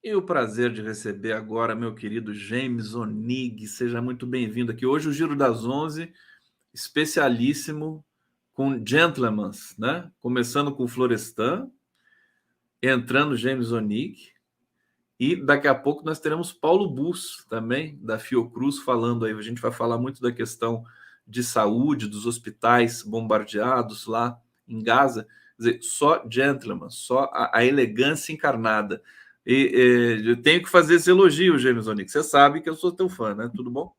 E o prazer de receber agora meu querido James Onig. Seja muito bem-vindo aqui. Hoje o Giro das 11, especialíssimo com Gentlemans, né? Começando com Florestan, entrando James Onig. E daqui a pouco nós teremos Paulo Bus também, da Fiocruz, falando aí. A gente vai falar muito da questão de saúde, dos hospitais bombardeados lá em Gaza. Quer dizer, só gentleman, só a elegância encarnada. Eu tenho que fazer esse elogio, James Onik. Você sabe que eu sou teu fã, né? Tudo bom?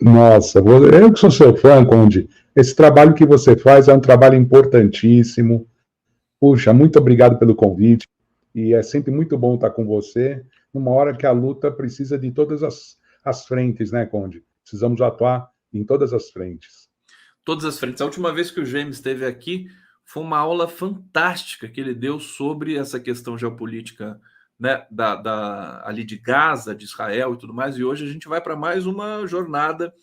Nossa, eu que sou seu fã, Conde. Esse trabalho que você faz é um trabalho importantíssimo. Puxa, muito obrigado pelo convite. E é sempre muito bom estar com você, numa hora que a luta precisa de todas as frentes, né, Conde? Precisamos atuar em todas as frentes. Todas as frentes. A última vez que o James esteve aqui foi uma aula fantástica que ele deu sobre essa questão geopolítica, né, ali de Gaza, de Israel e tudo mais. E hoje a gente vai para mais uma jornada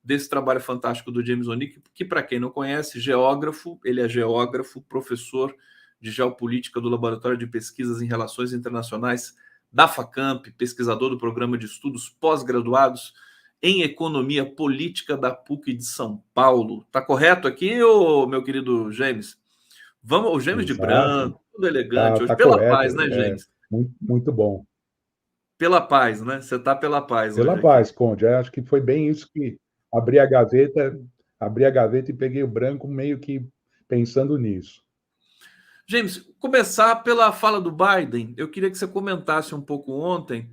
desse trabalho fantástico do James Onik, que, para quem não conhece, geógrafo, ele é geógrafo, professor de geopolítica do Laboratório de Pesquisas em Relações Internacionais da FACAMP, pesquisador do Programa de Estudos Pós-Graduados em Economia Política da PUC de São Paulo. Tá correto aqui, ô, meu querido James? Vamos, o James de Exato. branco, tudo elegante hoje. Tá Pela correto. paz, né, James? Muito, muito bom. Pela paz, né? Você tá pela paz Pela hoje aqui. paz, Conde. Acho que foi bem isso que abri a gaveta e peguei o branco meio que pensando nisso. James, começar pela fala do Biden. Eu queria que você comentasse um pouco ontem,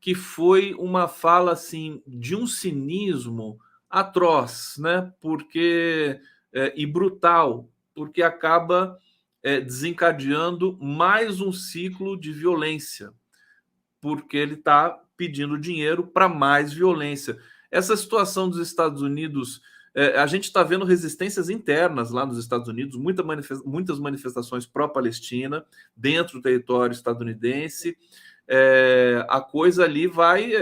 que foi uma fala assim de um cinismo atroz, né? Porque e brutal, porque acaba desencadeando mais um ciclo de violência, porque ele está pedindo dinheiro para mais violência. Essa situação dos Estados Unidos, a gente está vendo resistências internas lá nos Estados Unidos, muitas manifestações pró-Palestina dentro do território estadunidense. A coisa ali vai.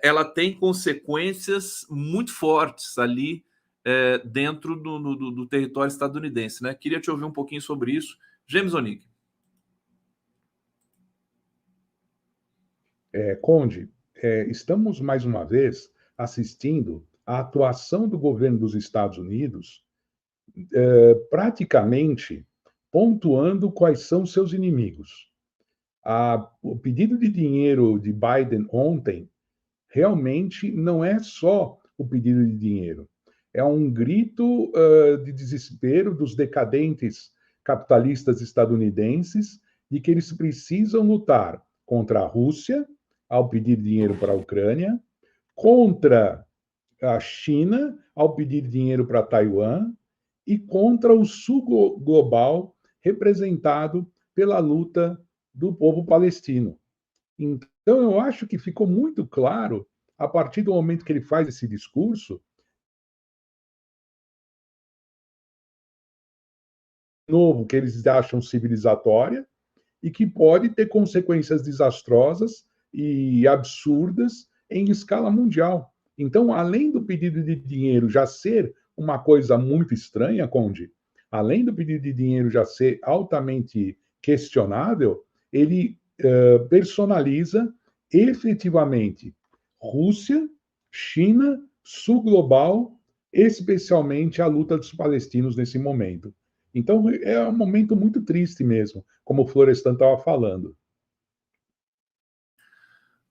Ela tem consequências muito fortes ali dentro do território estadunidense. Né? Queria te ouvir um pouquinho sobre isso. James Onig. Conde, estamos mais uma vez assistindo à atuação do governo dos Estados Unidos, praticamente pontuando quais são seus inimigos. O pedido de dinheiro de Biden ontem realmente não é só o pedido de dinheiro, é um grito de desespero dos decadentes capitalistas estadunidenses de que eles precisam lutar contra a Rússia, ao pedir dinheiro para a Ucrânia, contra a China, ao pedir dinheiro para Taiwan, e contra o sul global, representado pela luta do povo palestino. Então, eu acho que ficou muito claro, a partir do momento que ele faz esse discurso, novo, que eles acham civilizatória, e que pode ter consequências desastrosas e absurdas em escala mundial. Então, além do pedido de dinheiro já ser uma coisa muito estranha, Conde, além do pedido de dinheiro já ser altamente questionável, ele personaliza efetivamente Rússia, China, Sul Global, especialmente a luta dos palestinos nesse momento. Então, é um momento muito triste mesmo, como o Florestan estava falando.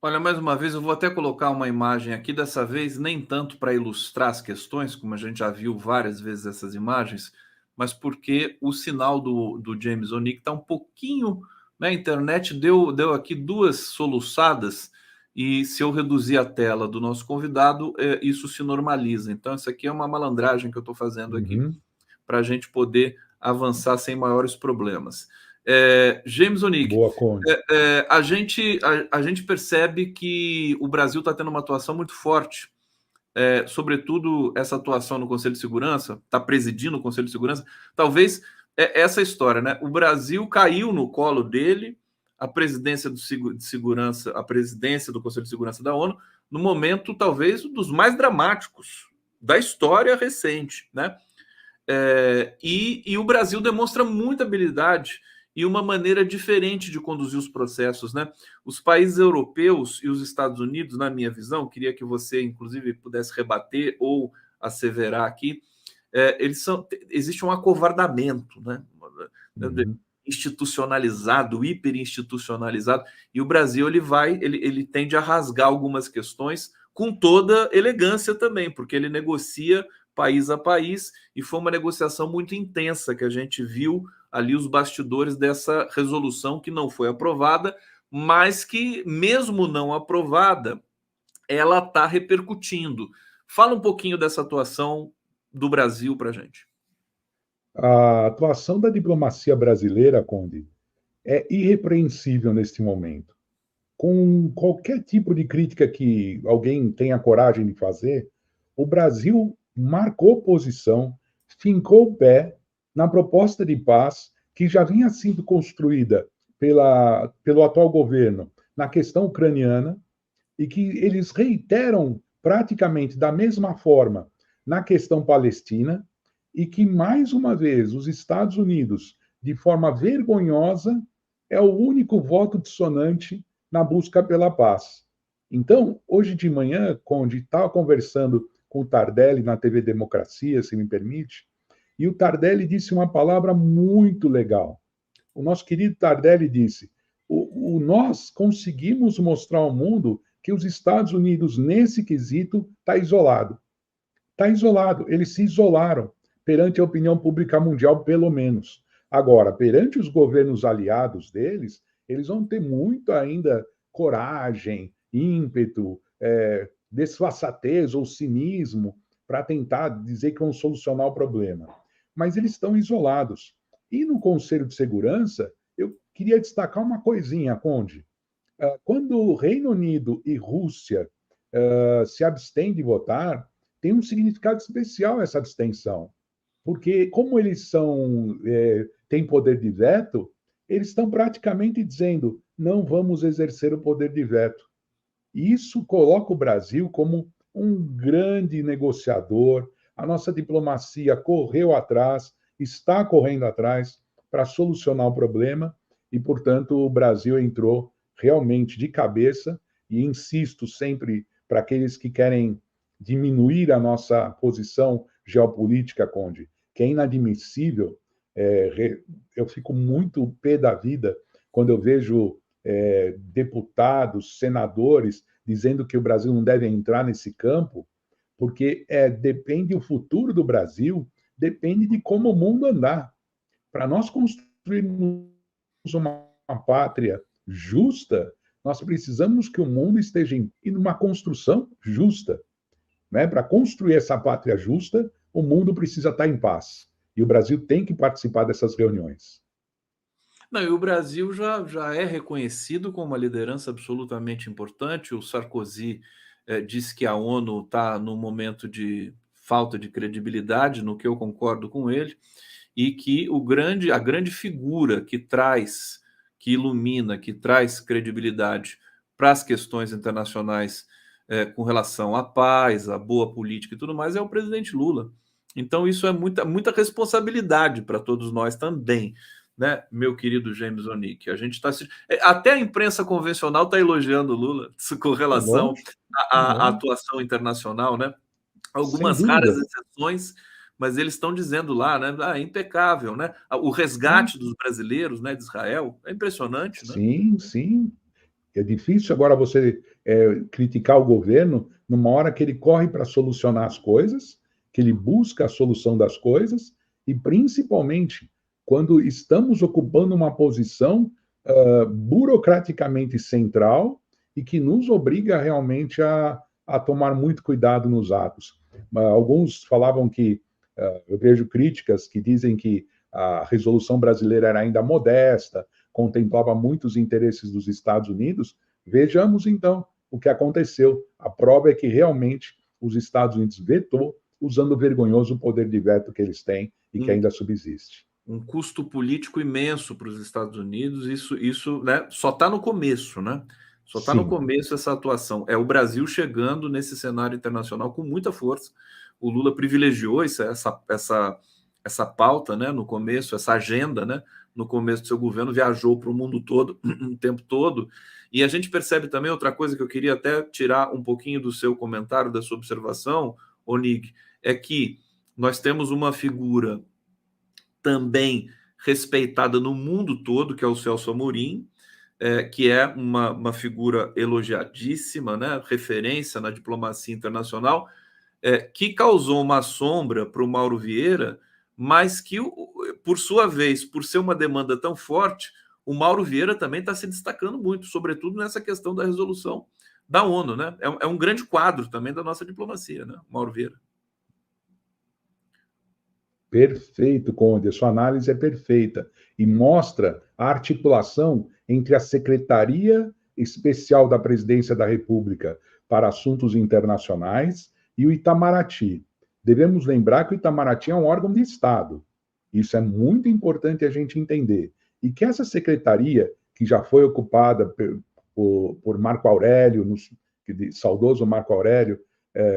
Olha, mais uma vez, eu vou até colocar uma imagem aqui, dessa vez nem tanto para ilustrar as questões, como a gente já viu várias vezes essas imagens, mas porque o sinal do James Onik está um pouquinho. Né, a internet deu aqui duas soluçadas, e se eu reduzir a tela do nosso convidado, isso se normaliza. Então, isso aqui é uma malandragem que eu estou fazendo aqui, para a gente poder avançar sem maiores problemas. James Onik, Boa, Conde. a gente percebe que o Brasil está tendo uma atuação muito forte, sobretudo essa atuação no Conselho de Segurança, está presidindo o Conselho de Segurança. Talvez essa história, né? O Brasil caiu no colo dele a presidência de segurança, a presidência do Conselho de Segurança da ONU, no momento talvez dos mais dramáticos da história recente, né? E o Brasil demonstra muita habilidade e uma maneira diferente de conduzir os processos, né? Os países europeus e os Estados Unidos, na minha visão, queria que você, inclusive, pudesse rebater ou asseverar aqui, existe um acovardamento, né? Uhum. Institucionalizado, hiperinstitucionalizado, e o Brasil ele tende a rasgar algumas questões com toda elegância também, porque ele negocia país a país, e foi uma negociação muito intensa que a gente viu ali os bastidores dessa resolução que não foi aprovada, mas que, mesmo não aprovada, ela está repercutindo. Fala um pouquinho dessa atuação do Brasil para a gente. A atuação da diplomacia brasileira, Conde, é irrepreensível neste momento. Com qualquer tipo de crítica que alguém tenha coragem de fazer, o Brasil marcou posição, fincou o pé na proposta de paz que já vinha sendo construída pelo atual governo na questão ucraniana e que eles reiteram praticamente da mesma forma na questão palestina e que, mais uma vez, os Estados Unidos, de forma vergonhosa, é o único voto dissonante na busca pela paz. Então, hoje de manhã, Conde, estava conversando com o Tardelli na TV Democracia, se me permite, e o Tardelli disse uma palavra muito legal. O nosso querido Tardelli disse: nós conseguimos mostrar ao mundo que os Estados Unidos, nesse quesito, está isolado. Está isolado. Eles se isolaram perante a opinião pública mundial, pelo menos. Agora, perante os governos aliados deles, eles vão ter muito ainda coragem, ímpeto, desfaçatez ou cinismo para tentar dizer que vão solucionar o problema. Mas eles estão isolados. E no Conselho de Segurança, eu queria destacar uma coisinha, Conde. Quando o Reino Unido e Rússia se abstêm de votar, tem um significado especial essa abstenção, porque como eles têm poder de veto, eles estão praticamente dizendo não vamos exercer o poder de veto. E isso coloca o Brasil como um grande negociador. A nossa diplomacia correu atrás, está correndo atrás para solucionar o problema e, portanto, o Brasil entrou realmente de cabeça e insisto sempre para aqueles que querem diminuir a nossa posição geopolítica, Conde, que é inadmissível. Eu fico muito pé da vida quando eu vejo deputados, senadores dizendo que o Brasil não deve entrar nesse campo, porque depende o futuro do Brasil, depende de como o mundo andar. Para nós construirmos uma pátria justa, nós precisamos que o mundo esteja em uma construção justa. Né? Para construir essa pátria justa, o mundo precisa estar em paz. E o Brasil tem que participar dessas reuniões. Não, e o Brasil já é reconhecido como uma liderança absolutamente importante. O Sarkozy disse que a ONU está num momento de falta de credibilidade, no que eu concordo com ele, e que a grande figura que traz, que ilumina, que traz credibilidade para as questões internacionais com relação à paz, à boa política e tudo mais, é o presidente Lula. Então, isso é muita responsabilidade para todos nós também, né, meu querido James Onick? A gente está até a imprensa convencional está elogiando o Lula com relação Lógico, à atuação internacional, né? sem Algumas raras dúvida. exceções, mas eles estão dizendo lá, né? É impecável, né? O resgate dos brasileiros, né, de Israel, é impressionante, né? Sim, sim. É difícil agora você criticar o governo numa hora que ele corre para solucionar as coisas, que ele busca a solução das coisas, e principalmente quando estamos ocupando uma posição burocraticamente central e que nos obriga realmente a tomar muito cuidado nos atos. Alguns falavam que, eu vejo críticas que dizem que a resolução brasileira era ainda modesta, contemplava muitos interesses dos Estados Unidos. Vejamos então o que aconteceu. A prova é que realmente os Estados Unidos vetou, usando o vergonhoso poder de veto que eles têm e que ainda subsiste. Um custo político imenso para os Estados Unidos. Isso, né, só está no começo, né? Só está no Sim. começo essa atuação. É o Brasil chegando nesse cenário internacional com muita força. O Lula privilegiou essa pauta, né, no começo, essa agenda, né, no começo do seu governo, viajou para o mundo todo, o tempo todo. E a gente percebe também outra coisa que eu queria até tirar um pouquinho do seu comentário, da sua observação, Onig, é que nós temos uma figura também respeitada no mundo todo, que é o Celso Amorim, que é uma figura elogiadíssima, né? Referência na diplomacia internacional, que causou uma sombra para o Mauro Vieira, mas que, por sua vez, por ser uma demanda tão forte, o Mauro Vieira também está se destacando muito, sobretudo nessa questão da resolução da ONU, né? É um grande quadro também da nossa diplomacia, né, Mauro Vieira? Perfeito, Conde. A sua análise é perfeita e mostra a articulação entre a Secretaria Especial da Presidência da República para Assuntos Internacionais e o Itamaraty. Devemos lembrar que o Itamaraty é um órgão de Estado. Isso é muito importante a gente entender. E que essa secretaria, que já foi ocupada por Marco Aurélio, saudoso Marco Aurélio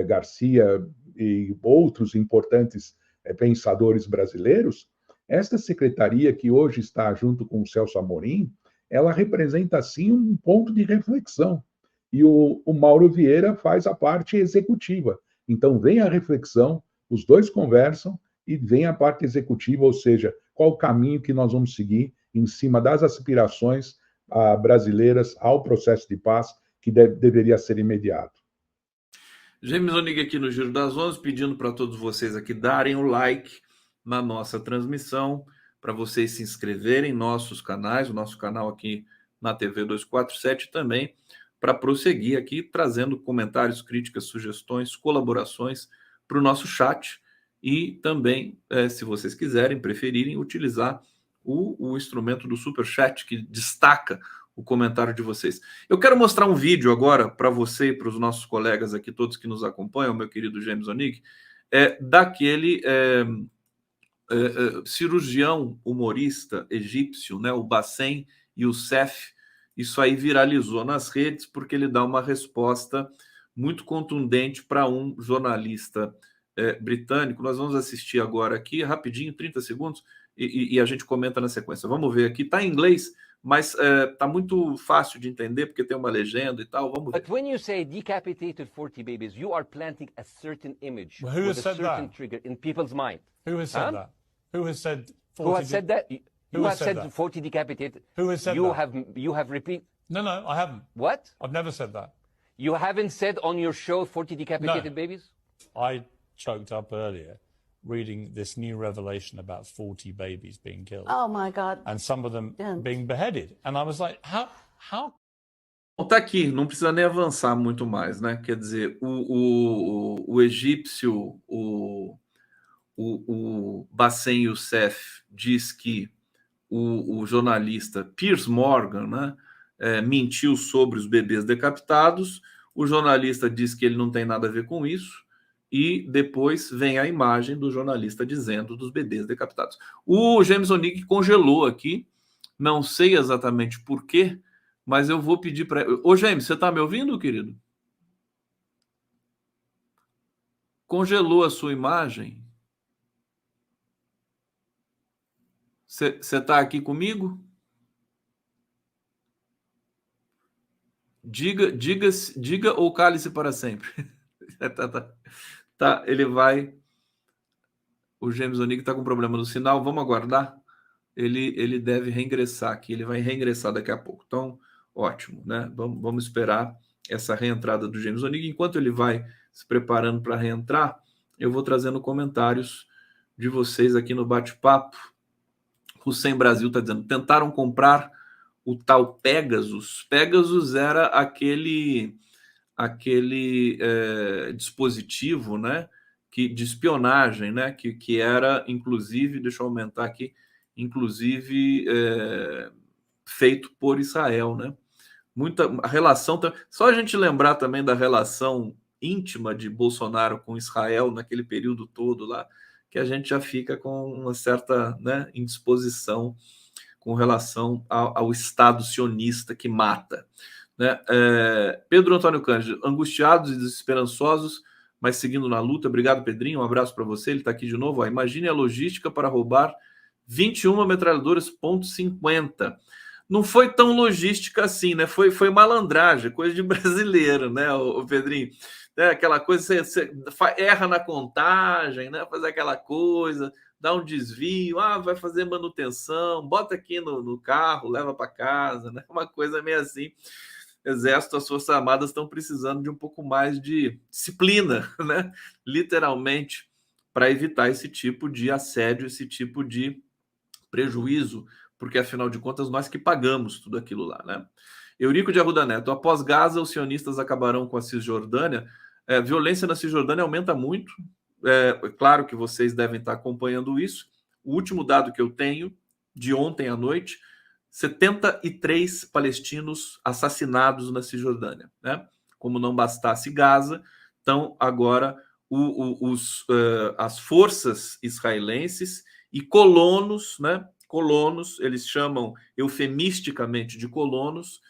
Garcia e outros importantes pensadores brasileiros, esta secretaria que hoje está junto com o Celso Amorim, ela representa, sim, um ponto de reflexão. E o Mauro Vieira faz a parte executiva. Então, vem a reflexão, os dois conversam e vem a parte executiva, ou seja, qual o caminho que nós vamos seguir em cima das aspirações brasileiras ao processo de paz que deveria ser imediato. James Onig aqui no Giro das 11, pedindo para todos vocês aqui darem o like na nossa transmissão, para vocês se inscreverem em nossos canais, o nosso canal aqui na TV 247 também, para prosseguir aqui trazendo comentários, críticas, sugestões, colaborações para o nosso chat e também, se vocês quiserem, preferirem, utilizar o instrumento do Super Chat, que destaca o comentário de vocês. Eu quero mostrar um vídeo agora para você e para os nossos colegas aqui, todos que nos acompanham, meu querido James Onig, daquele cirurgião humorista egípcio, né, o Bassem Youssef. Isso aí viralizou nas redes porque ele dá uma resposta muito contundente para um jornalista britânico. Nós vamos assistir agora aqui, rapidinho, 30 segundos, e a gente comenta na sequência. Vamos ver aqui, está em inglês, mas está muito fácil de entender, porque tem uma legenda e tal. Vamos ver. But when you say decapitated 40 babies, you are planting a certain image Well, who with has a said certain that? trigger in people's mind. Who has said Huh? that? Who has said 40? Who has said that? Who You has have said said that? 40 decapitated. Who has said you that? You have repeat. No, I haven't. What? I've never said that. You haven't said on your show 40 decapitated No. babies? I choked up earlier reading this new revelation about 40 babies being killed. Oh my God. And some of them Yeah. being beheaded. And I was like, how? Bom, tá aqui, não precisa nem avançar muito mais, né? Quer dizer, o egípcio, o Bassem Youssef diz que o jornalista Piers Morgan, né, mentiu sobre os bebês decapitados. O jornalista diz que ele não tem nada a ver com isso. E depois vem a imagem do jornalista dizendo dos bebês decapitados. O James Onig congelou aqui, não sei exatamente por quê, mas eu vou pedir para... Ô, James, você está me ouvindo, querido? Congelou a sua imagem? Você está aqui comigo? Diga ou cale-se para sempre. Tá, ele vai... O James Onig está com problema no sinal, vamos aguardar. Ele deve reingressar aqui, ele vai reingressar daqui a pouco. Então, ótimo, né? Vamos esperar essa reentrada do James Onig. Enquanto ele vai se preparando para reentrar, eu vou trazendo comentários de vocês aqui no bate-papo. Hussein Brasil está dizendo, tentaram comprar o tal Pegasus. Pegasus era aquele dispositivo, né, de espionagem, né, que era, inclusive, deixa eu aumentar aqui, inclusive feito por Israel, né? A relação, só a gente lembrar também da relação íntima de Bolsonaro com Israel naquele período todo lá, que a gente já fica com uma certa, né, indisposição com relação ao Estado sionista que mata, né? Pedro Antônio Cândido, angustiados e desesperançosos, mas seguindo na luta. Obrigado, Pedrinho, um abraço para você, ele está aqui de novo. Imagine a logística para roubar 21 metralhadoras .50. Não foi tão logística assim, né? Foi malandragem, coisa de brasileiro, né, o Pedrinho? É aquela coisa, você erra na contagem, né? Faz aquela coisa, dá um desvio, vai fazer manutenção, bota aqui no carro, leva para casa, né? Uma coisa meio assim. Exército, as Forças Armadas estão precisando de um pouco mais de disciplina, né? Literalmente, para evitar esse tipo de assédio, esse tipo de prejuízo, porque afinal de contas nós que pagamos tudo aquilo lá, né? Eurico de Arruda Neto, após Gaza, os sionistas acabarão com a Cisjordânia. Violência na Cisjordânia aumenta muito. Claro que vocês devem estar acompanhando isso. O último dado que eu tenho, de ontem à noite, 73 palestinos assassinados na Cisjordânia, né? Como não bastasse Gaza, então agora as forças israelenses e colonos, né? Colonos, eles chamam eufemisticamente de colonos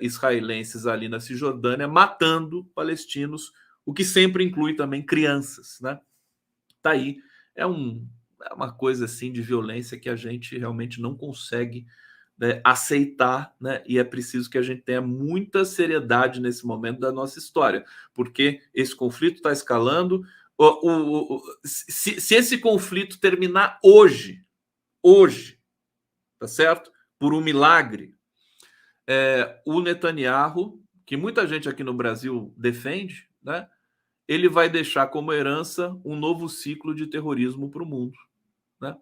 israelenses ali na Cisjordânia, matando palestinos, o que sempre inclui também crianças, né? Tá aí, é uma coisa assim de violência que a gente realmente não consegue, né, aceitar, né? E é preciso que a gente tenha muita seriedade nesse momento da nossa história, porque esse conflito está escalando. Se esse conflito terminar hoje, tá certo? Por um milagre, o Netanyahu, que muita gente aqui no Brasil defende, né? Ele vai deixar como herança um novo ciclo de terrorismo para o mundo, né?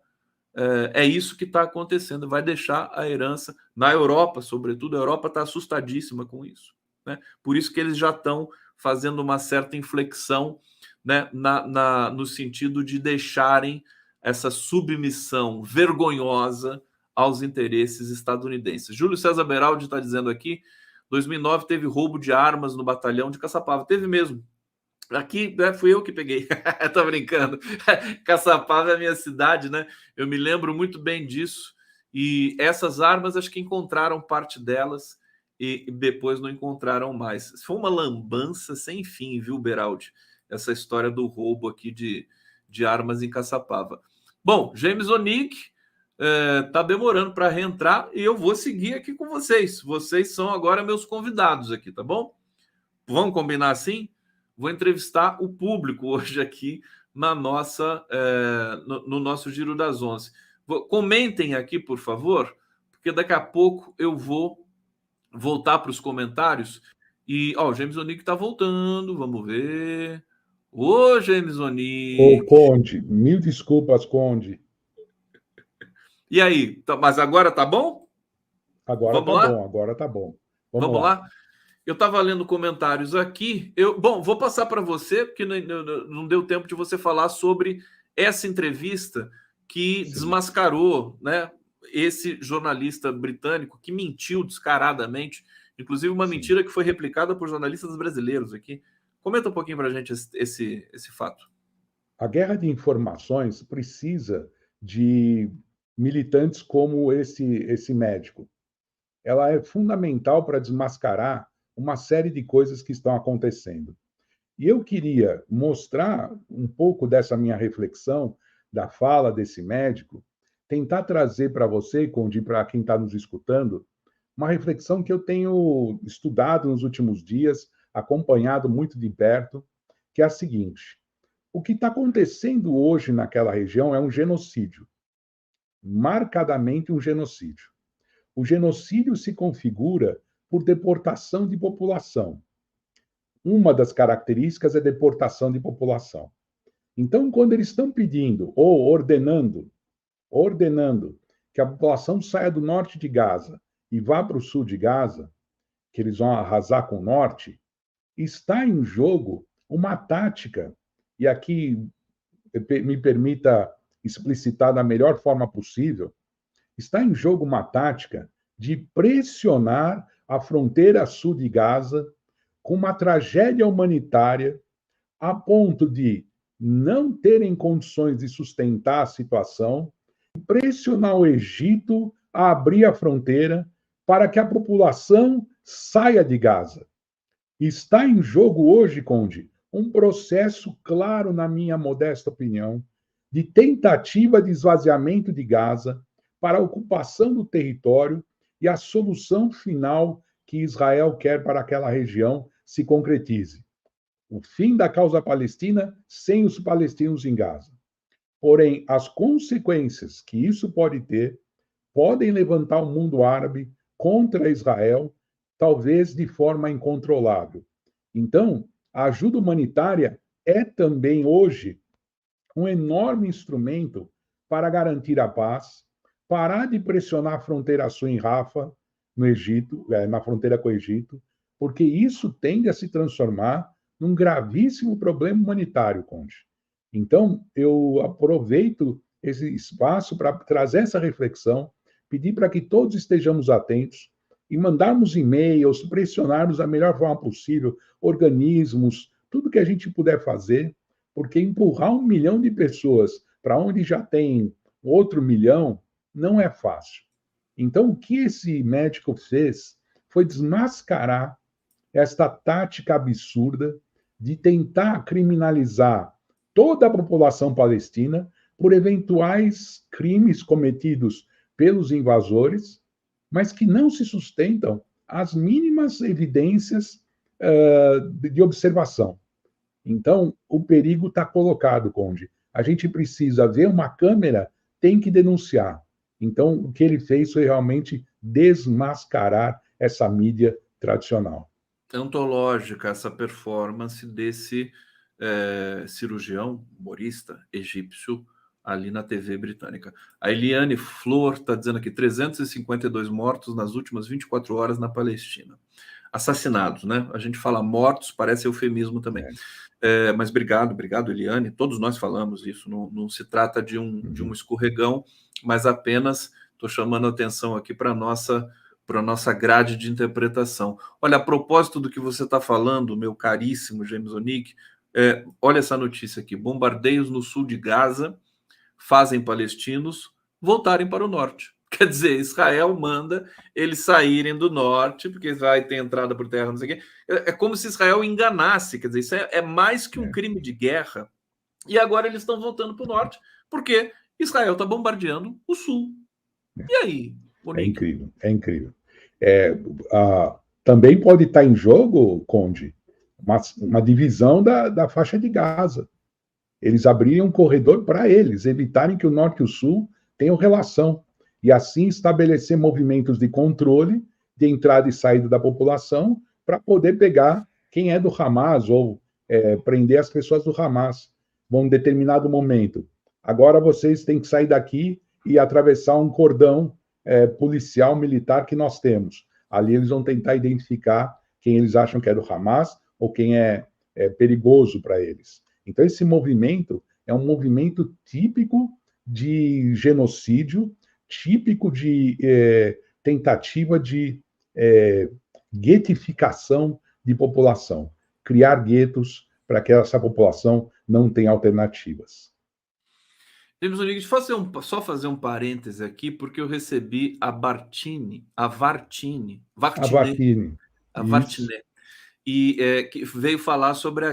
É isso que está acontecendo. Vai deixar a herança na Europa, sobretudo. A Europa está assustadíssima com isso, né? Por isso que eles já estão fazendo uma certa inflexão, né, no sentido de deixarem essa submissão vergonhosa aos interesses estadunidenses. Júlio César Beraldi está dizendo aqui: 2009 teve roubo de armas no batalhão de Caçapava. Teve mesmo. Aqui, fui eu que peguei. Tô brincando. Caçapava é a minha cidade, né? Eu me lembro muito bem disso. E essas armas, acho que encontraram parte delas e depois não encontraram mais. Foi uma lambança sem fim, viu, Beraldi? Essa história do roubo aqui de armas em Caçapava. Bom, James Onig tá demorando para reentrar e eu vou seguir aqui com vocês. Vocês são agora meus convidados aqui, tá bom? Vamos combinar assim? Vou entrevistar o público hoje aqui no nosso Giro das 11. Comentem aqui, por favor, porque daqui a pouco eu vou voltar para os comentários. E, o James Onig está voltando, vamos ver. Ô, James Onig! Ô, Conde, mil desculpas, Conde. E aí, mas agora tá bom? Agora tá bom, agora tá bom. Vamos lá? Eu estava lendo comentários aqui. Vou passar para você, porque não deu tempo de você falar sobre essa entrevista que desmascarou, né, esse jornalista britânico que mentiu descaradamente, inclusive uma mentira que foi replicada por jornalistas brasileiros aqui. Comenta um pouquinho para a gente esse fato. A guerra de informações precisa de militantes como esse médico. Ela é fundamental para desmascarar uma série de coisas que estão acontecendo. E eu queria mostrar um pouco dessa minha reflexão, da fala desse médico, tentar trazer para você, Conde, para quem está nos escutando, uma reflexão que eu tenho estudado nos últimos dias, acompanhado muito de perto, que é a seguinte: o que está acontecendo hoje naquela região é um genocídio, marcadamente um genocídio. O genocídio se configura por deportação de população. Uma das características é deportação de população. Então, quando eles estão pedindo ou ordenando que a população saia do norte de Gaza e vá para o sul de Gaza, que eles vão arrasar com o norte, está em jogo uma tática, e aqui me permita explicitar da melhor forma possível, está em jogo uma tática de pressionar a fronteira sul de Gaza com uma tragédia humanitária a ponto de não terem condições de sustentar a situação, pressionar o Egito a abrir a fronteira para que a população saia de Gaza. Está em jogo hoje, Conde, um processo claro, na minha modesta opinião, de tentativa de esvaziamento de Gaza para a ocupação do território e a solução final que Israel quer para aquela região se concretize. O fim da causa palestina sem os palestinos em Gaza. Porém, as consequências que isso pode ter podem levantar o mundo árabe contra Israel, talvez de forma incontrolável. Então, a ajuda humanitária é também hoje um enorme instrumento para garantir a paz, parar de pressionar a fronteira sul em Rafa, no Egito, na fronteira com o Egito, porque isso tende a se transformar num gravíssimo problema humanitário, Conde. Então, eu aproveito esse espaço para trazer essa reflexão, pedir para que todos estejamos atentos e mandarmos e-mails, pressionarmos da melhor forma possível, organismos, tudo que a gente puder fazer, porque empurrar 1 milhão de pessoas para onde já tem outro milhão não é fácil. Então, o que esse médico fez foi desmascarar esta tática absurda de tentar criminalizar toda a população palestina por eventuais crimes cometidos pelos invasores, mas que não se sustentam às mínimas evidências de observação. Então, o perigo está colocado, Conde. A gente precisa ver uma câmera, tem que denunciar. Então, o que ele fez foi realmente desmascarar essa mídia tradicional. Antológica essa performance desse cirurgião, humorista egípcio, ali na TV britânica. A Eliane Flor está dizendo aqui, 352 mortos nas últimas 24 horas na Palestina. Assassinados, né? A gente fala mortos, parece eufemismo também. Mas obrigado, Eliane. Todos nós falamos isso, não se trata de um escorregão, mas apenas estou chamando a atenção aqui para a nossa grade de interpretação. Olha, a propósito do que você está falando, meu caríssimo James Onig, olha essa notícia aqui, bombardeios no sul de Gaza fazem palestinos voltarem para o norte. Quer dizer, Israel manda eles saírem do norte, porque vai ter entrada por terra, não sei o quê. É como se Israel enganasse, quer dizer, isso é mais que um crime de guerra. E agora eles estão voltando para o norte, porque Israel está bombardeando o sul. E aí, Onig? É incrível. Também pode estar em jogo, Conde, uma divisão da faixa de Gaza. Eles abriram um corredor para eles, evitarem que o norte e o sul tenham relação, e assim estabelecer movimentos de controle de entrada e saída da população para poder pegar quem é do Hamas ou prender as pessoas do Hamas num determinado momento. Agora vocês têm que sair daqui e atravessar um cordão policial militar que nós temos. Ali eles vão tentar identificar quem eles acham que é do Hamas ou quem é perigoso para eles. Então, esse movimento é um movimento típico de genocídio, típico de tentativa de guetificação de população, criar guetos para que essa população não tenha alternativas. James Onig, só fazer um parêntese aqui, porque eu recebi a Vartine, e que veio falar sobre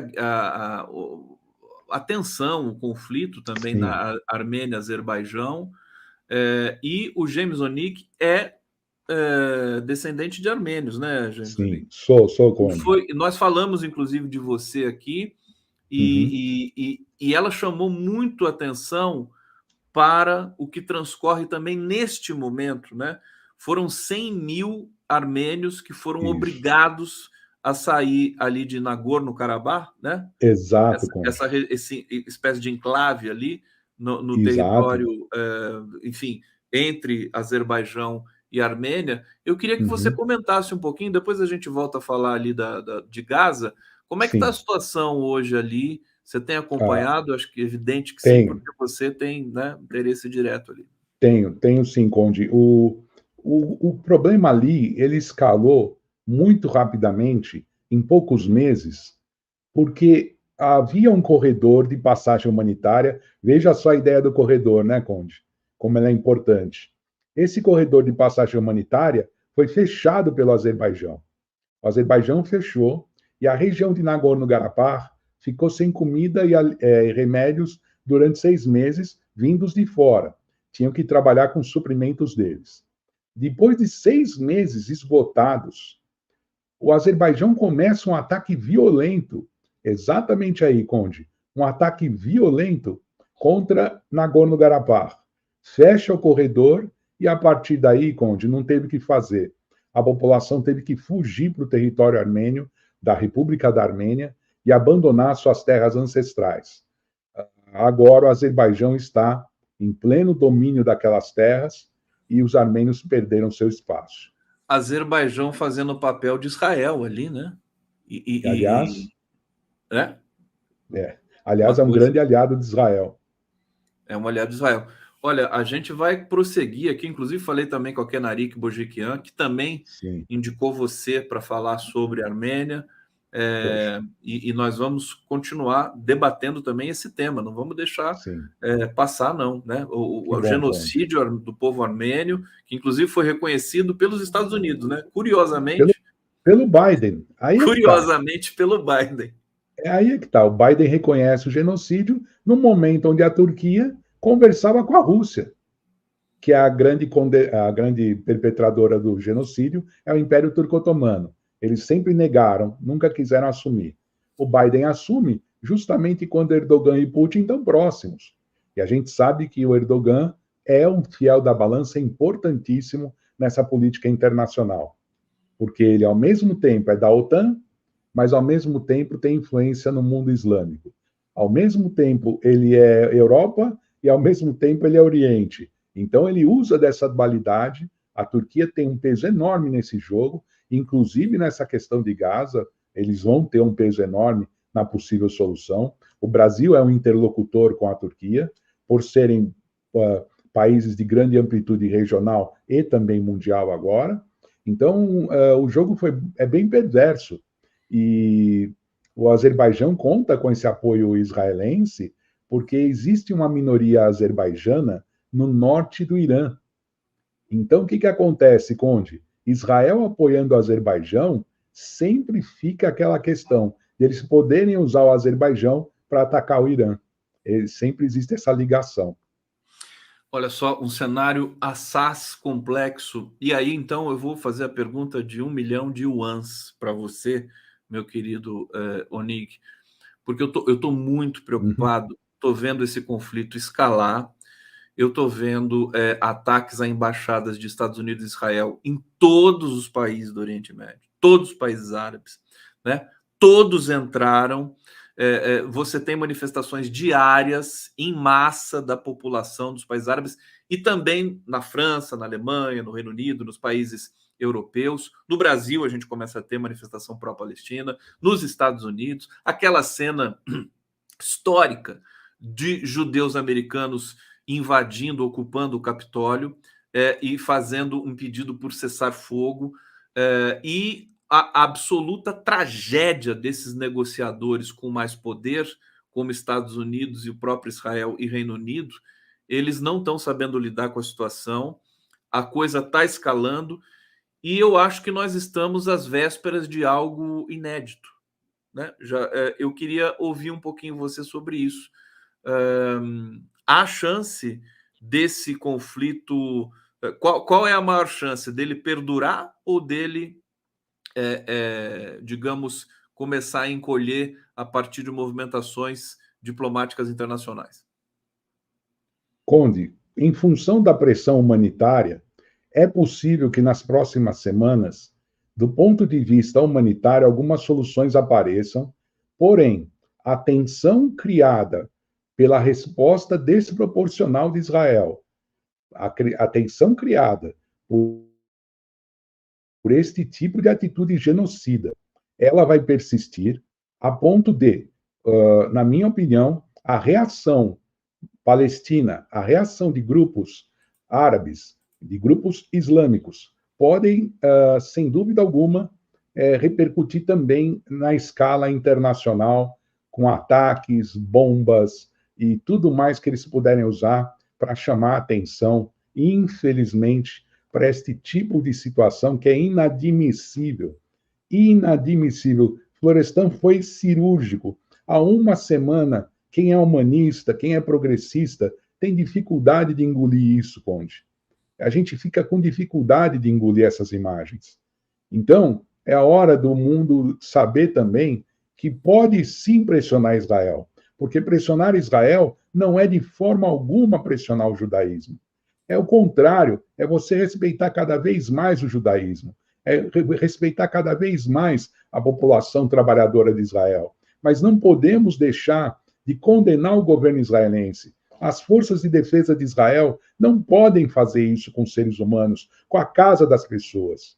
a tensão, o conflito também na Armênia, Azerbaijão, e o James Onig é descendente de armênios, né, James? Sim, sou Conde. Nós falamos, inclusive, de você aqui, e ela chamou muito atenção para o que transcorre também neste momento, né? Foram 100 mil armênios que foram obrigados a sair ali de Nagorno-Karabakh, né? Exato. Essa espécie de enclave ali no território, enfim, entre Azerbaijão e Armênia. Eu queria que você comentasse um pouquinho, depois a gente volta a falar ali de Gaza. Como é que está a situação hoje ali? Você tem acompanhado? Acho que é evidente que sim, porque você tem, né, interesse direto ali. Tenho sim, Conde. O problema ali, ele escalou muito rapidamente, em poucos meses, porque havia um corredor de passagem humanitária. Veja só a ideia do corredor, né, Conde? Como ela é importante. Esse corredor de passagem humanitária foi fechado pelo Azerbaijão. O Azerbaijão fechou e a região de Nagorno-Karabakh ficou sem comida e remédios durante 6 meses, vindos de fora. Tinham que trabalhar com os suprimentos deles. Depois de 6 meses esgotados, o Azerbaijão começa um ataque violento, exatamente aí, Conde, um ataque violento contra Nagorno-Karabakh. Fecha o corredor e, a partir daí, Conde, não teve o que fazer. A população teve que fugir para o território armênio, da República da Armênia, e abandonar suas terras ancestrais. Agora o Azerbaijão está em pleno domínio daquelas terras e os armênios perderam seu espaço. Azerbaijão fazendo o papel de Israel ali, né? Aliás, é? Aliás, é um grande aliado de Israel. É um aliado de Israel. Olha, a gente vai prosseguir aqui, inclusive falei também com a Kenarik Bojikian, que também indicou você para falar sobre a Armênia, e nós vamos continuar debatendo também esse tema, não vamos deixar passar, não, né? O genocídio do povo armênio, que inclusive foi reconhecido pelos Estados Unidos, né? Curiosamente. Pelo Biden. Curiosamente, pelo Biden. Aí é que tá. O Biden reconhece o genocídio no momento onde a Turquia conversava com a Rússia, que é a grande perpetradora do genocídio, é o Império Turco-Otomano. Eles sempre negaram, nunca quiseram assumir. O Biden assume justamente quando Erdogan e Putin estão próximos. E a gente sabe que o Erdogan é um fiel da balança importantíssimo nessa política internacional. Porque ele, ao mesmo tempo, é da OTAN, mas, ao mesmo tempo, tem influência no mundo islâmico. Ao mesmo tempo, ele é Europa e, ao mesmo tempo, ele é Oriente. Então, ele usa dessa dualidade. A Turquia tem um peso enorme nesse jogo, inclusive nessa questão de Gaza, eles vão ter um peso enorme na possível solução. O Brasil é um interlocutor com a Turquia, por serem países de grande amplitude regional e também mundial agora. Então, o jogo é bem perverso. E o Azerbaijão conta com esse apoio israelense porque existe uma minoria azerbaijana no norte do Irã. Então, o que acontece, Conde? Israel apoiando o Azerbaijão, sempre fica aquela questão de eles poderem usar o Azerbaijão para atacar o Irã. Sempre existe essa ligação. Olha só, um cenário assaz complexo. E aí, então, eu vou fazer a pergunta de 1 milhão de yuans para você, meu querido Onig, porque eu tô muito preocupado, estou vendo esse conflito escalar, eu estou vendo ataques a embaixadas de Estados Unidos e Israel em todos os países do Oriente Médio, todos os países árabes, né? Todos entraram. Você tem manifestações diárias em massa da população dos países árabes e também na França, na Alemanha, no Reino Unido, nos países europeus. No Brasil, a gente começa a ter manifestação pró-Palestina, nos Estados Unidos, aquela cena histórica de judeus americanos invadindo, ocupando o Capitólio e fazendo um pedido por cessar-fogo, e a absoluta tragédia desses negociadores com mais poder, como Estados Unidos e o próprio Israel e Reino Unido. Eles não estão sabendo lidar com a situação, a coisa está escalando, e eu acho que nós estamos às vésperas de algo inédito, né? Eu queria ouvir um pouquinho você sobre isso. Há chance desse conflito? Qual é a maior chance dele perdurar ou dele, digamos, começar a encolher a partir de movimentações diplomáticas internacionais? Conde, em função da pressão humanitária, é possível que nas próximas semanas, do ponto de vista humanitário, algumas soluções apareçam, porém, a tensão criada pela resposta desproporcional de Israel, a tensão criada por este tipo de atitude genocida, ela vai persistir a ponto de, na minha opinião, a reação palestina, a reação de grupos árabes, de grupos islâmicos, podem, sem dúvida alguma, repercutir também na escala internacional, com ataques, bombas e tudo mais que eles puderem usar para chamar a atenção, infelizmente, para este tipo de situação que é inadmissível. Inadmissível. Florestan foi cirúrgico. Há uma semana quem é humanista, quem é progressista, tem dificuldade de engolir isso, Conde. A gente fica com dificuldade de engolir essas imagens. Então, é a hora do mundo saber também que pode sim pressionar Israel, porque pressionar Israel não é de forma alguma pressionar o judaísmo. É o contrário, é você respeitar cada vez mais o judaísmo, é respeitar cada vez mais a população trabalhadora de Israel. Mas não podemos deixar de condenar o governo israelense. As forças de defesa de Israel não podem fazer isso com seres humanos, com a casa das pessoas.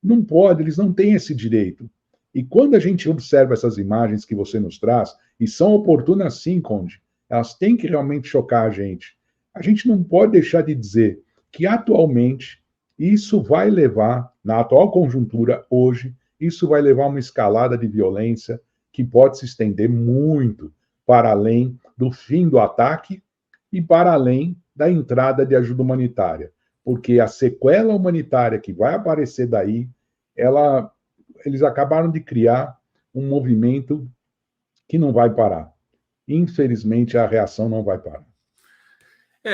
Não pode, eles não têm esse direito. E quando a gente observa essas imagens que você nos traz, e são oportunas sim, Conde, elas têm que realmente chocar a gente não pode deixar de dizer que atualmente isso vai levar, na atual conjuntura, hoje, isso vai levar a uma escalada de violência que pode se estender muito para além do fim do ataque e para além da entrada de ajuda humanitária. Porque a sequela humanitária que vai aparecer daí, eles acabaram de criar um movimento que não vai parar. Infelizmente, a reação não vai parar.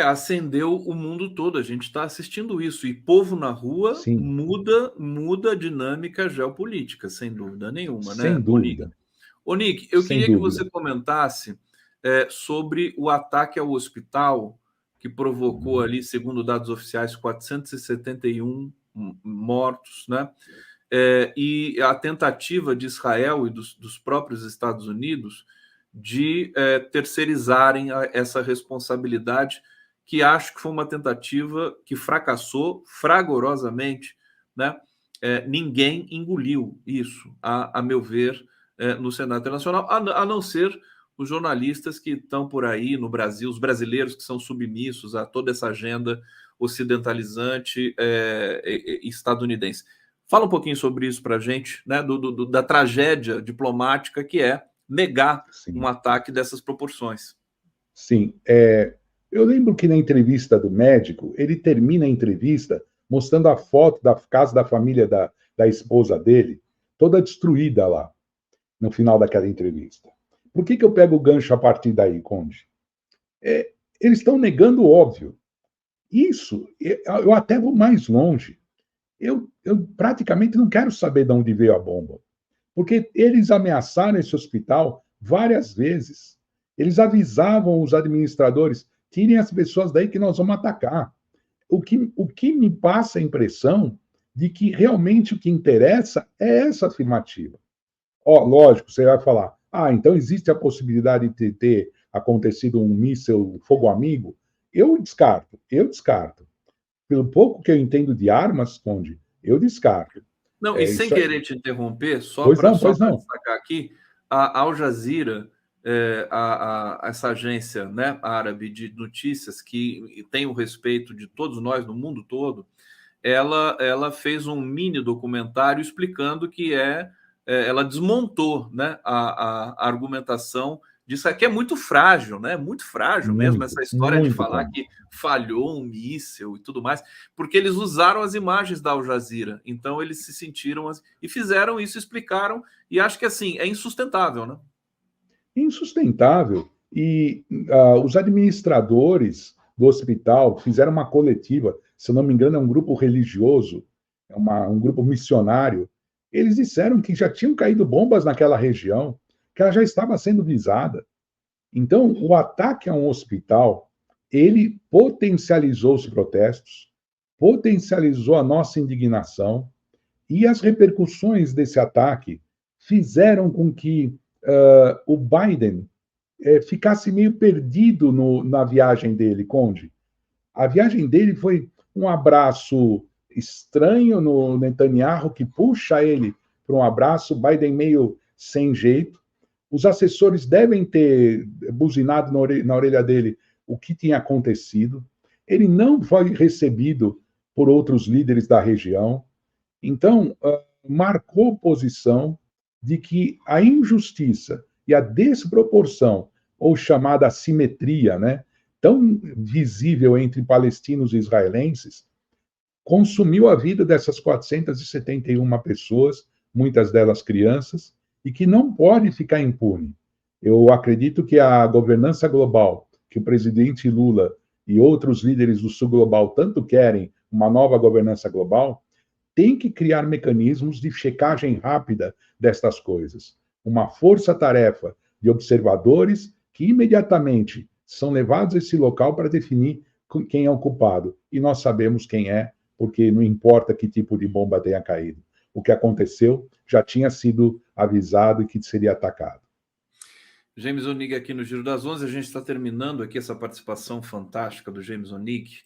Acendeu o mundo todo, a gente está assistindo isso, e povo na rua Sim. muda a dinâmica geopolítica, sem dúvida nenhuma, né, Sem dúvida. Ô, Nick, eu Sem queria que dúvida. você comentasse sobre o ataque ao hospital, que provocou ali, segundo dados oficiais, 471 mortos, né? E a tentativa de Israel e dos próprios Estados Unidos de terceirizarem essa responsabilidade, que acho que foi uma tentativa que fracassou fragorosamente, né? Ninguém engoliu isso, a meu ver, no cenário internacional, a não ser os jornalistas que estão por aí no Brasil, os brasileiros que são submissos a toda essa agenda ocidentalizante estadunidense. Fala um pouquinho sobre isso para a gente, né? Da tragédia diplomática que é negar Sim. um ataque dessas proporções. Sim. Eu lembro que na entrevista do médico, ele termina a entrevista mostrando a foto da casa da família da esposa dele, toda destruída lá, no final daquela entrevista. Por que eu pego o gancho a partir daí, Conde? Eles estão negando o óbvio. Isso, eu até vou mais longe. Eu praticamente não quero saber de onde veio a bomba. Porque eles ameaçaram esse hospital várias vezes. Eles avisavam os administradores: tirem as pessoas daí que nós vamos atacar. O que me passa a impressão de que realmente o que interessa é essa afirmativa. Lógico, você vai falar: então existe a possibilidade de ter acontecido um míssil fogo amigo? Eu descarto. Pelo pouco que eu entendo de armas, Conde, eu descarto. Não, e sem querer te interromper, só Pois para não. destacar aqui, a Al Jazeera, essa agência, né, árabe de notícias que tem o respeito de todos nós no mundo todo, ela fez um mini documentário explicando que ela desmontou, né, a argumentação disso aqui, é muito frágil, né? Muito frágil mesmo essa história de falar que falhou um míssil e tudo mais, porque eles usaram as imagens da Al Jazeera, então eles se sentiram e fizeram isso, explicaram, e acho que assim é insustentável, né? Insustentável. E os administradores do hospital fizeram uma coletiva, se eu não me engano, é um grupo religioso, um grupo missionário. Eles disseram que já tinham caído bombas naquela região, que ela já estava sendo visada. Então, o ataque a um hospital, ele potencializou os protestos, potencializou a nossa indignação, e as repercussões desse ataque fizeram com que o Biden ficasse meio perdido na viagem dele, Conde. A viagem dele foi um abraço estranho no Netanyahu, que puxa ele para um abraço, Biden meio sem jeito. Os assessores devem ter buzinado na orelha dele o que tinha acontecido. Ele não foi recebido por outros líderes da região. Então, marcou posição de que a injustiça e a desproporção, ou chamada assimetria, né, tão visível entre palestinos e israelenses, consumiu a vida dessas 471 pessoas, muitas delas crianças, e que não pode ficar impune. Eu acredito que a governança global, que o presidente Lula e outros líderes do Sul Global tanto querem, uma nova governança global, tem que criar mecanismos de checagem rápida destas coisas. Uma força-tarefa de observadores que imediatamente são levados a esse local para definir quem é o culpado. E nós sabemos quem é, porque não importa que tipo de bomba tenha caído. O que aconteceu já tinha sido avisado e que seria atacado. James Onig aqui no Giro das 11. A gente está terminando aqui essa participação fantástica do James Onig.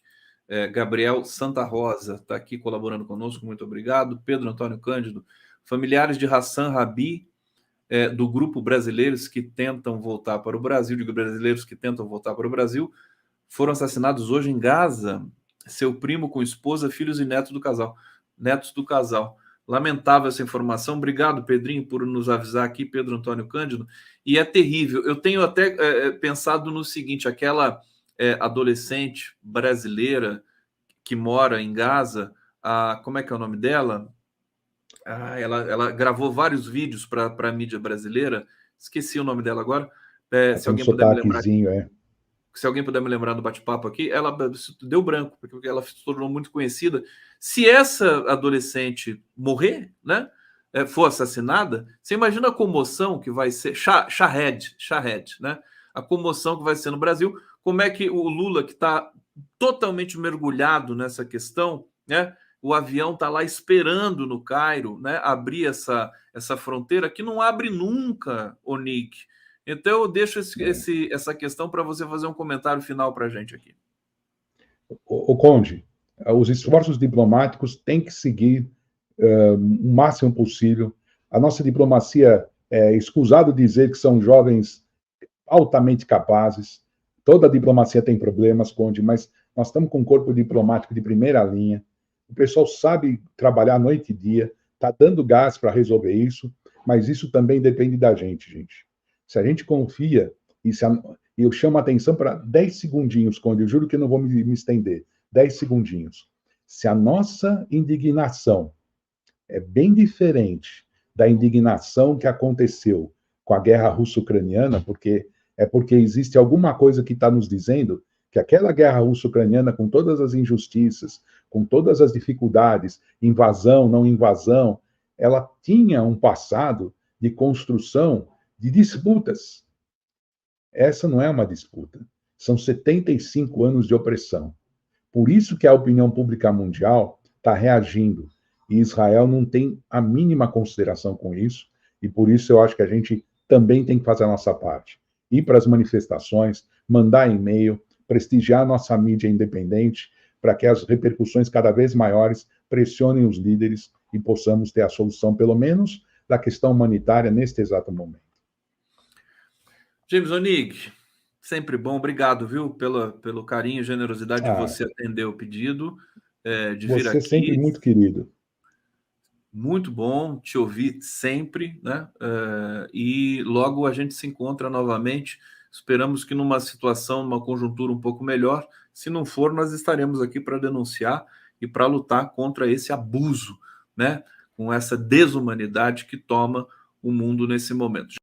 Gabriel Santa Rosa está aqui colaborando conosco, muito obrigado. Pedro Antônio Cândido, familiares de Hassan Rabi, do grupo Brasileiros que tentam voltar para o Brasil, de brasileiros que tentam voltar para o Brasil, foram assassinados hoje em Gaza. Seu primo com esposa, filhos e netos do casal. Lamentável essa informação. Obrigado, Pedrinho, por nos avisar aqui, Pedro Antônio Cândido. E é terrível. Eu tenho até pensado no seguinte, aquela adolescente brasileira que mora em Gaza, como é que é o nome dela? Ela gravou vários vídeos para a mídia brasileira. Esqueci o nome dela agora. Se alguém puder me lembrar. Se alguém puder me lembrar do bate-papo aqui, ela deu branco, porque ela se tornou muito conhecida. Se essa adolescente morrer, né, for assassinada, você imagina a comoção que vai ser, Shahed, né? A comoção que vai ser no Brasil, como é que o Lula, que está totalmente mergulhado nessa questão, né? O avião está lá esperando no Cairo, né, abrir essa fronteira que não abre nunca, Onig. Então eu deixo essa questão para você fazer um comentário final para a gente aqui. O Conde, os esforços diplomáticos têm que seguir o máximo possível. A nossa diplomacia, é escusado dizer que são jovens altamente capazes. Toda diplomacia tem problemas, Conde, mas nós estamos com um corpo diplomático de primeira linha. O pessoal sabe trabalhar noite e dia, está dando gás para resolver isso, mas isso também depende da gente. Se a gente confia, e eu chamo a atenção para 10 segundinhos, Conde, eu juro que eu não vou me estender, 10 segundinhos. Se a nossa indignação é bem diferente da indignação que aconteceu com a guerra russo-ucraniana, porque existe alguma coisa que está nos dizendo que aquela guerra russo-ucraniana, com todas as injustiças, com todas as dificuldades, invasão, não invasão, ela tinha um passado de construção de disputas. Essa não é uma disputa. São 75 anos de opressão. Por isso que a opinião pública mundial está reagindo. E Israel não tem a mínima consideração com isso. E por isso eu acho que a gente também tem que fazer a nossa parte. Ir para as manifestações, mandar e-mail, prestigiar a nossa mídia independente, para que as repercussões cada vez maiores pressionem os líderes e possamos ter a solução, pelo menos, da questão humanitária neste exato momento. James Onig, sempre bom, obrigado, viu, pelo carinho e generosidade de você atender o pedido, de vir aqui. Você sempre muito querido. Muito bom te ouvir sempre, né? E logo a gente se encontra novamente. Esperamos que numa situação, numa conjuntura um pouco melhor. Se não for, nós estaremos aqui para denunciar e para lutar contra esse abuso, né? Com essa desumanidade que toma o mundo nesse momento.